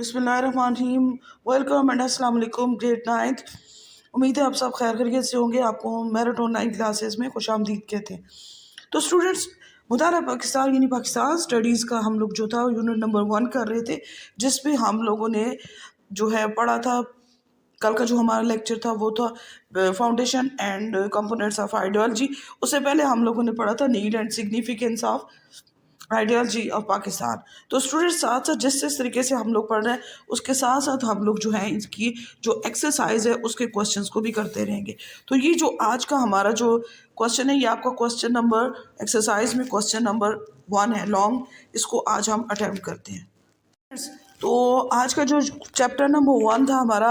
بسم اللہ الرحمن الرحیم. ویلکم اینڈ السلام علیکم. Grade 9th. امید ہے آپ سب خیر خیریت سے ہوں گے. آپ کو میرٹون 9 کلاسز میں خوش آمدید کہتے ہیں. تو اسٹوڈنٹس، مطالعہ پاکستان یعنی پاکستان اسٹڈیز کا ہم لوگ جو تھا یونٹ نمبر 1 کر رہے تھے، جس پہ ہم لوگوں نے جو ہے پڑھا تھا. کل کا جو ہمارا لیکچر تھا وہ تھا foundation and components of ideology. اس سے پہلے ہم لوگوں نے پڑھا تھا need and significance of ideology of Pakistan. تو اسٹوڈنٹ ساتھ ساتھ جس طریقے سے ہم لوگ پڑھ رہے ہیں اس کے ساتھ ساتھ ہم لوگ جو ہیں اس کی جو ایکسرسائز ہے اس کے کوشچنس کو بھی کرتے رہیں گے. تو یہ جو آج کا ہمارا جو کوشچن ہے یہ آپ کا کوشچن نمبر ایکسرسائز میں کوشچن نمبر 1 ہے لانگ. اس کو آج ہم اٹیمپٹ کرتے ہیں. تو آج کا جو چیپٹر نمبر 1 تھا ہمارا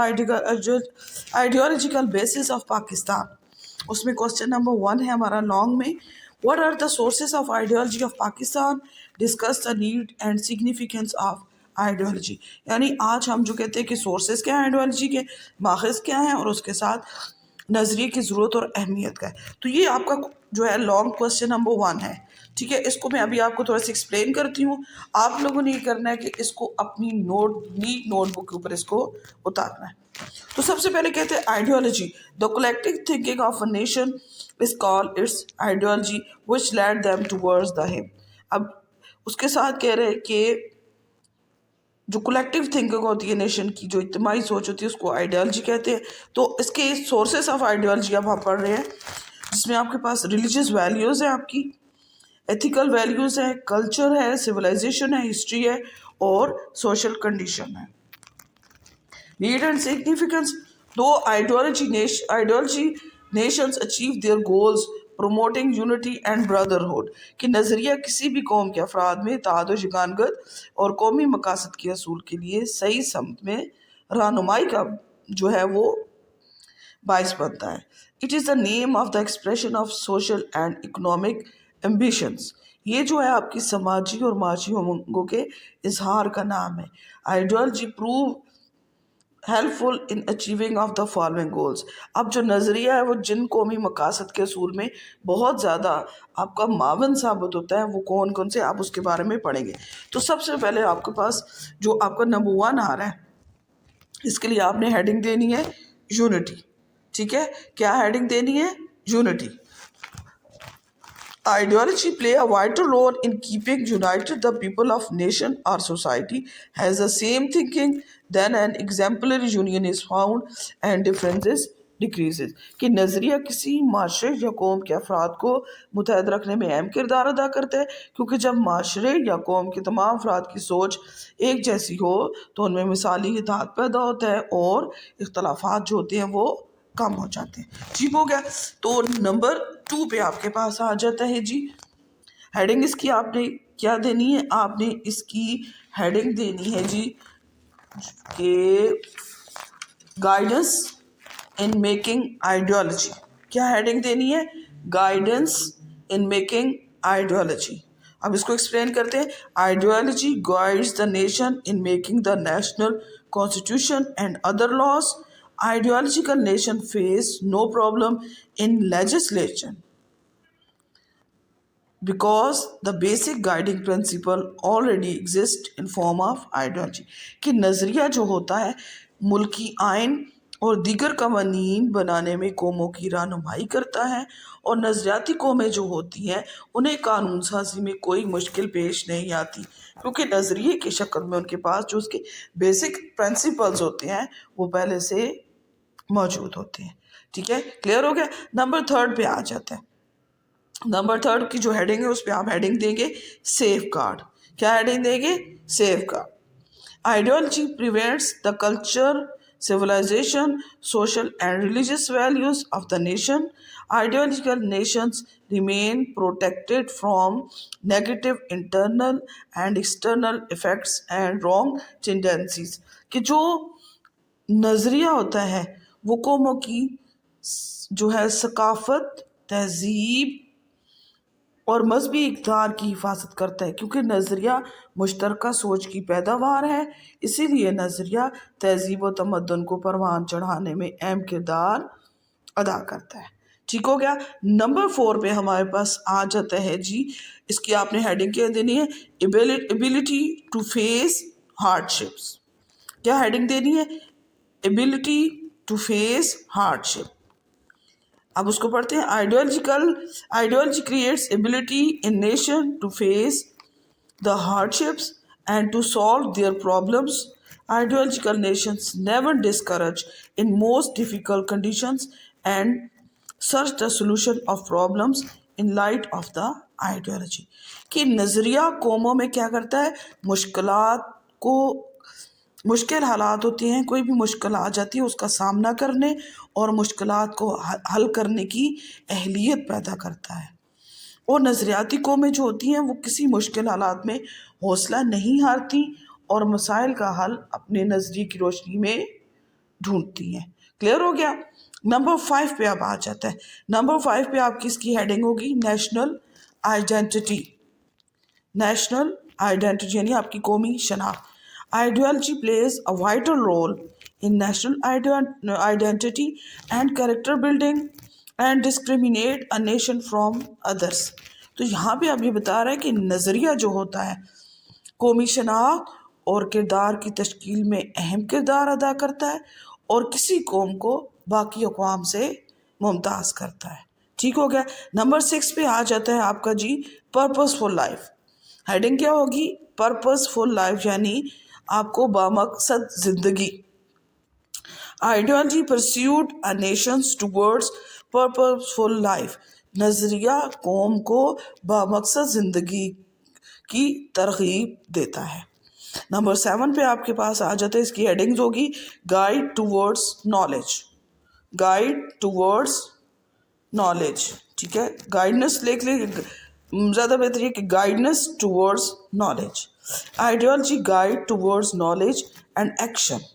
آئیڈیالوجیکل بیسس آف پاکستان، اس میں کوشچن نمبر 1 ہے ہمارا لانگ میں. What are the sources of ideology of Pakistan? Discuss the need and significance of ideology. یعنی آج ہم جو کہتے ہیں کہ سورسز کیا ہیں آئیڈیالوجی کے، ماخذ کیا ہیں، اور اس کے ساتھ نظریے کی ضرورت اور اہمیت کا ہے. تو یہ آپ کا جو ہے لانگ کوشچن نمبر 1 ہے. ٹھیک ہے، اس کو میں ابھی آپ کو تھوڑا سا ایکسپلین کرتی ہوں. آپ لوگوں نے یہ کرنا ہے کہ اس کو اپنی نوٹ بک کے اوپر اس کو اتارنا ہے. تو سب سے پہلے کہتے ہیں ideology the collective thinking of a nation is called its ideology which led them towards the him. اب اس کے ساتھ کہہ رہے کہ جو کولیکٹیو تھنکنگ ہوتی ہے نیشن کی، جو اجتماعی سوچ ہوتی ہے، اس کو آئیڈیالوجی کہتے ہیں. تو اس کے سورسز آف آئیڈیالوجی اب ہم پڑھ رہے ہیں، جس میں آپ کے پاس ریلیجیس ویلیوز ہیں، آپ کی ایتھیکل ویلیوز ہیں، کلچر ہے، سویلائزیشن ہے، ہسٹری ہے، اور سوشل کنڈیشن ہے. نیڈ اینڈ سگنیفیکینس دو ideology nations achieve their goals promoting unity and brotherhood. کہ نظریہ کسی بھی قوم کے افراد میں اتحاد و یگانگت اور قومی مقاصد کے اصول کے لیے صحیح سمت میں رہنمائی کا جو ہے وہ باعث بنتا ہے. It is the name of the expression of social and economic ambitions. یہ جو ہے آپ کی سماجی اور معاشی امنگوں کے اظہار کا نام ہے. Ideology prove helpful in achieving of the following goals. اب جو نظریہ ہے وہ جن قومی مقاصد کے اصول میں بہت زیادہ آپ کا معاون ثابت ہوتا ہے، وہ کون کون سے آپ اس کے بارے میں پڑھیں گے. تو سب سے پہلے آپ کے پاس جو آپ کا نمبر 1 آ رہا ہے، اس کے لیے آپ نے ہیڈنگ دینی ہے یونٹی. ٹھیک ہے، کیا ہیڈنگ دینی ہے؟ Unity. Ideology play a vital role in keeping united the people of nation or society has the same thinking, then an exemplary union is found and differences decreases. کہ نظریہ کسی معاشرے یا قوم کے افراد کو متحد رکھنے میں اہم کردار ادا کرتا ہے، کیونکہ جب معاشرے یا قوم کے تمام افراد کی سوچ ایک جیسی ہو تو ان میں مثالی اتحاد پیدا ہوتا ہے اور اختلافات جو ہوتے ہیں وہ کم ہو جاتے ہیں. ٹھیک ہو گیا. تو نمبر 2 پہ آپ کے پاس آ جاتا ہے جی ہیڈنگ. اس کی آپ نے کیا دینی ہے؟ آپ نے اس کی ہیڈنگ دینی ہے جی کہ گائیڈنس ان میکنگ آئیڈیالوجی. کیا ہیڈنگ دینی ہے؟ Guidance in making ideology. اب اس کو ایکسپلین کرتے ہیں. Ideology guides the nation in making the national constitution and other laws. Ideological nation face no problem in legislation because the basic guiding principle already exists in form of ideology. کہ نظریہ جو ہوتا ہے ملکی آئین اور دیگر قوانین بنانے میں قوموں کی رہنمائی کرتا ہے، اور نظریاتی قومیں جو ہوتی ہیں انہیں قانون سازی میں کوئی مشکل پیش نہیں آتی، کیونکہ نظریے کی شکل میں ان کے پاس جو اس کے بیسک پرنسپلز ہوتے ہیں وہ پہلے سے موجود ہوتے ہیں. ٹھیک ہے، کلیئر ہو گیا. نمبر 3 پہ آ جاتا ہے. نمبر 3 کی جو ہیڈنگ ہے اس پہ آپ ہیڈنگ دیں گے سیف گارڈ. کیا ہیڈنگ دیں گے؟ Safeguard. Ideology prevents the culture, civilization, social and religious values of the nation. Ideological nations remain protected from negative internal and external effects and wrong tendencies. کہ جو نظریہ ہوتا ہے وہ قوموں کی جو ہے ثقافت، تہذیب اور مذہبی اقدار کی حفاظت کرتا ہے، کیونکہ نظریہ مشترکہ سوچ کی پیداوار ہے. اسی لیے نظریہ تہذیب و تمدن کو پروان چڑھانے میں اہم کردار ادا کرتا ہے. ٹھیک ہو گیا. نمبر 4 پہ ہمارے پاس آ جاتا ہے جی، اس کی آپ نے ہیڈنگ کیا دینی ہے ability to face hardships. کیا ہیڈنگ دینی ہے؟ Ability to face hardship. اب اس کو پڑھتے ہیں. Ideology creates ability in nation to face the hardships and to solve their problems. Ideological nations never discourage in most difficult conditions and search the solution of problems in light of the ideology. کہ نظریہ قوموں میں کیا کرتا ہے؟ مشکلات کو، مشکل حالات ہوتے ہیں، کوئی بھی مشکل آ جاتی ہے اس کا سامنا کرنے اور مشکلات کو حل کرنے کی اہلیت پیدا کرتا ہے. اور نظریاتی قومیں جو ہوتی ہیں وہ کسی مشکل حالات میں حوصلہ نہیں ہارتی اور مسائل کا حل اپنے نظریے کی روشنی میں ڈھونڈتی ہیں. کلیئر ہو گیا؟ نمبر 5 پہ اب آ جاتا ہے. نمبر 5 پہ آپ کی اس کی ہیڈنگ ہوگی نیشنل آئیڈینٹی. نیشنل آئیڈینٹی یعنی آپ کی قومی شناخت. Ideology plays a vital role in national identity and character building and discriminate a nation from others. تو یہاں پہ اب یہ بتا رہا ہے کہ نظریہ جو ہوتا ہے قومی شناخت اور کردار کی تشکیل میں اہم کردار ادا کرتا ہے اور کسی قوم کو باقی اقوام سے ممتاز کرتا ہے. ٹھیک ہو گیا؟ نمبر 6 پہ آ جاتا ہے آپ کا جی پرپز فل لائف. ہیڈنگ کیا ہوگی؟ پرپز فل لائف یعنی آپ کو بامقصد زندگی. آئیڈیالوجی پرسیوڈ اے نیشنز ٹوورڈز پرپزفل لائف. نظریہ قوم کو بامقصد زندگی کی ترغیب دیتا ہے. نمبر 7 پہ آپ کے پاس آ جاتے ہیں، اس کی ہیڈنگز ہوگی guide towards knowledge. Guide towards knowledge. ٹھیک ہے، گائیڈنس لکھ لیں، زیادہ بہتر ہے کہ guidance towards knowledge. Ideology guide towards knowledge and action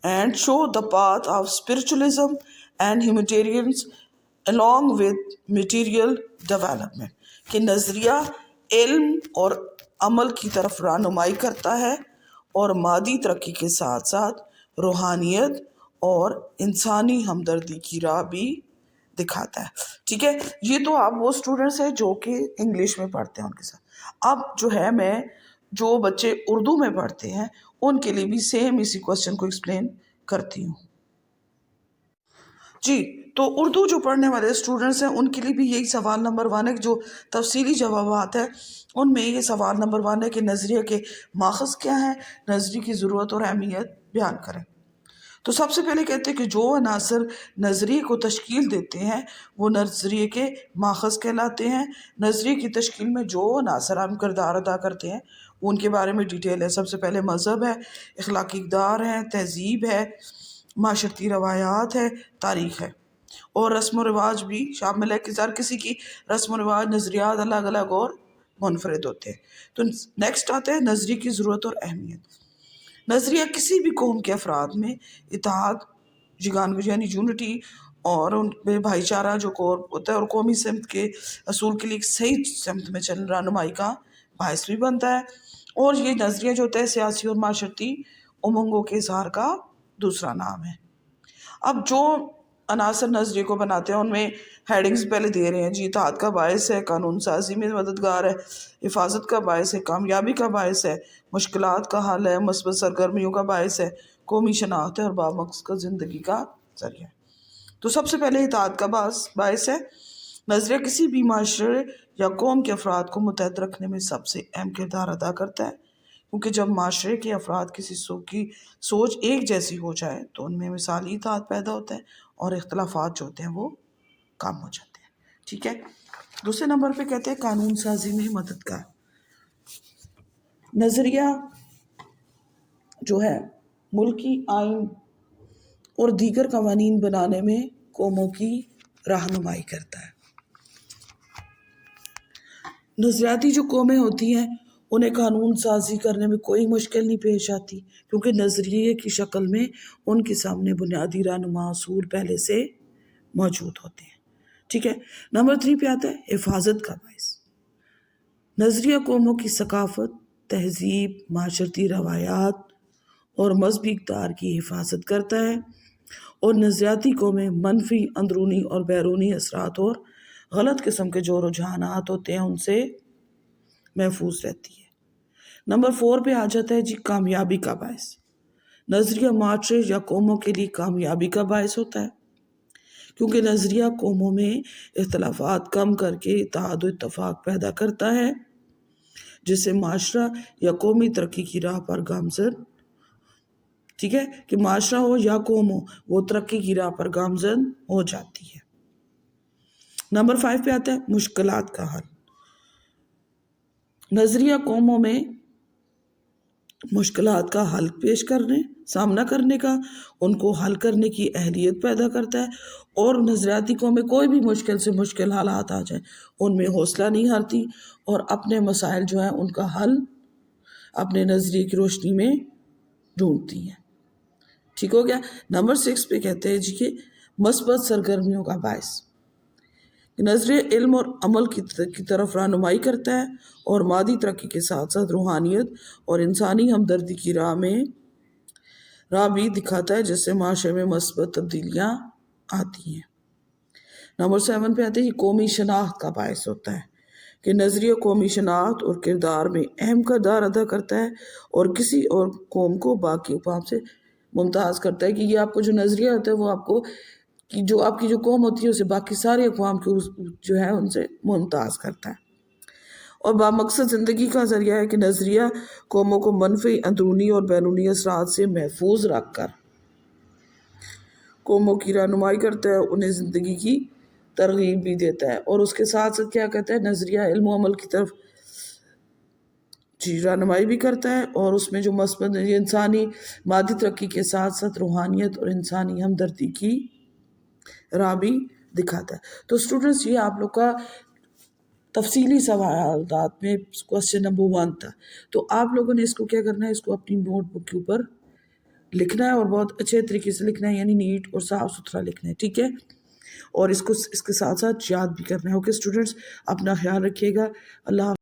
and show the path of spiritualism and humanitarians along with material development. کہ نظریہ علم اور عمل کی طرف رہنمائی کرتا ہے اور مادی ترقی کے ساتھ ساتھ روحانیت اور انسانی ہمدردی کی راہ بھی دکھاتا ہے. ٹھیک ہے، یہ تو آپ وہ اسٹوڈنٹس ہیں جو کہ انگلش میں پڑھتے ہیں ان کے ساتھ. اب جو ہے میں جو بچے اردو میں پڑھتے ہیں ان کے لیے بھی سیم اسی کوشچن کو ایکسپلین کرتی ہوں. جی تو اردو جو پڑھنے والے اسٹوڈنٹس ہیں ان کے لیے بھی یہی سوال نمبر 1 ہے. جو تفصیلی جوابات ہیں ان میں یہ سوال نمبر 1 ہے کہ نظریے کے ماخذ کیا ہیں، نظریے کی ضرورت اور اہمیت بیان کریں. تو سب سے پہلے کہتے ہیں کہ جو عناصر نظریے کو تشکیل دیتے ہیں وہ نظریے کے ماخذ کہلاتے ہیں. نظریے کی تشکیل میں جو عناصر اہم کردار ادا کرتے ہیں ان کے بارے میں ڈیٹیل ہے. سب سے پہلے مذہب ہے، اخلاقی اقدار ہے، تہذیب ہے، معاشرتی روایات ہے، تاریخ ہے، اور رسم و رواج بھی شامل ہے کہ ہر کسی کی رسم و رواج نظریات الگ الگ اور منفرد ہوتے ہیں. تو نیکسٹ آتا ہے نظریے کی ضرورت اور اہمیت. نظریہ کسی بھی قوم کے افراد میں اتحاد یعنی یونٹی اور ان میں بھائی چارہ جو ہوتا ہے اور قومی سمت کے اصول کے لیے ایک صحیح سمت میں چل رہنمائی کا باعث بھی بنتا ہے. اور یہ نظریہ جو ہوتا ہے سیاسی اور معاشرتی امنگوں کے اظہار کا دوسرا نام ہے. اب جو عناصر نظریے کو بناتے ہیں ان میں ہیڈنگز پہلے دے رہے ہیں جی. اتحاد کا باعث ہے، قانون سازی میں مددگار ہے، حفاظت کا باعث ہے، کامیابی کا باعث ہے، مشکلات کا حل ہے، مثبت سرگرمیوں کا باعث ہے، قومی شناخت ہے اور بامقصد زندگی کا ذریعہ. تو سب سے پہلے اتحاد کا باعث ہے. نظریہ کسی بھی معاشرے یا قوم کے افراد کو متحد رکھنے میں سب سے اہم کردار ادا کرتا ہے، کیونکہ جب معاشرے کے افراد کسی کی سوچ ایک جیسی ہو جائے تو ان میں مثالی اتحاد پیدا ہوتا ہے اور اختلافات جو ہوتے ہیں وہ کم ہو جاتے ہیں. ٹھیک ہے، دوسرے نمبر پہ کہتے ہیں قانون سازی میں مددگار. نظریہ جو ہے ملکی آئین اور دیگر قوانین بنانے میں قوموں کی رہنمائی کرتا ہے. نظریاتی جو قومیں ہوتی ہیں انہیں قانون سازی کرنے میں کوئی مشکل نہیں پیش آتی، کیونکہ نظریے کی شکل میں ان کے سامنے بنیادی رہنما اصول پہلے سے موجود ہوتے ہیں. ٹھیک ہے، نمبر 3 پہ آتا ہے حفاظت کا باعث. نظریہ قوموں کی ثقافت، تہذیب، معاشرتی روایات اور مذہبی اقدار کی حفاظت کرتا ہے، اور نظریاتی قومیں منفی اندرونی اور بیرونی اثرات اور غلط قسم کے جو رجحانات ہوتے ہیں ان سے محفوظ رہتی ہے. نمبر 4 پہ آ جاتا ہے جی کامیابی کا باعث. نظریہ معاشرے یا قوموں کے لیے کامیابی کا باعث ہوتا ہے، کیونکہ نظریہ قوموں میں اختلافات کم کر کے اتحاد و اتفاق پیدا کرتا ہے، جس سے معاشرہ یا قومی ترقی کی راہ پر گامزن، ٹھیک ہے، کہ معاشرہ ہو یا قوم ہو وہ ترقی کی راہ پر گامزن ہو جاتی ہے۔ نمبر 5 پہ آتا ہے مشکلات کا حل۔ نظریہ قوموں میں مشکلات کا حل سامنا کرنے کا، ان کو حل کرنے کی اہلیت پیدا کرتا ہے، اور نظریاتی قومیں کوئی بھی مشکل سے مشکل حالات آ جائیں ان میں حوصلہ نہیں ہارتی اور اپنے مسائل جو ہیں ان کا حل اپنے نظریے کی روشنی میں ڈھونڈتی ہیں۔ ٹھیک ہو گیا۔ نمبر 6 پہ کہتے ہیں جی کہ مثبت سرگرمیوں کا باعث۔ نظریہ علم اور عمل کی طرف رہنمائی کرتا ہے اور مادی ترقی کے ساتھ ساتھ روحانیت اور انسانی ہمدردی کی راہ بھی دکھاتا ہے، جس سے معاشرے میں مثبت تبدیلیاں آتی ہیں۔ نمبر 7 پہ آتے ہیں قومی شناخت کا باعث ہوتا ہے کہ نظریہ قومی شناخت اور کردار میں اہم کردار ادا کرتا ہے اور کسی اور قوم کو باقی اقوام سے ممتاز کرتا ہے، کہ یہ آپ کو جو نظریہ ہوتا ہے وہ آپ کو جو آپ کی جو قوم ہوتی ہے اسے باقی سارے اقوام کو جو ہے ان سے ممتاز کرتا ہے، اور بامقصد زندگی کا ذریعہ ہے کہ نظریہ قوموں کو منفی اندرونی اور بیرونی اثرات سے محفوظ رکھ کر قوموں کی رہنمائی کرتا ہے، انہیں زندگی کی ترغیب بھی دیتا ہے، اور اس کے ساتھ ساتھ کیا کہتا ہے نظریہ علم و عمل کی طرف رہنمائی بھی کرتا ہے، اور اس میں جو مثبت انسانی مادی ترقی کے ساتھ ساتھ روحانیت اور انسانی ہمدردی کی راہ بھی دکھاتا ہے۔ تو اسٹوڈنٹس یہ آپ لوگ کا تفصیلی سوالات میں کوسچن نمبر 1 تھا، تو آپ لوگوں نے اس کو کیا کرنا ہے، اس کو اپنی نوٹ بک کے اوپر لکھنا ہے اور بہت اچھے طریقے سے لکھنا ہے، یعنی نیٹ اور صاف ستھرا لکھنا ہے، ٹھیک ہے، اور اس کے ساتھ ساتھ یاد بھی کرنا ہے۔ اوکے اسٹوڈنٹس، اپنا خیال رکھیے گا۔ اللہ حافظ۔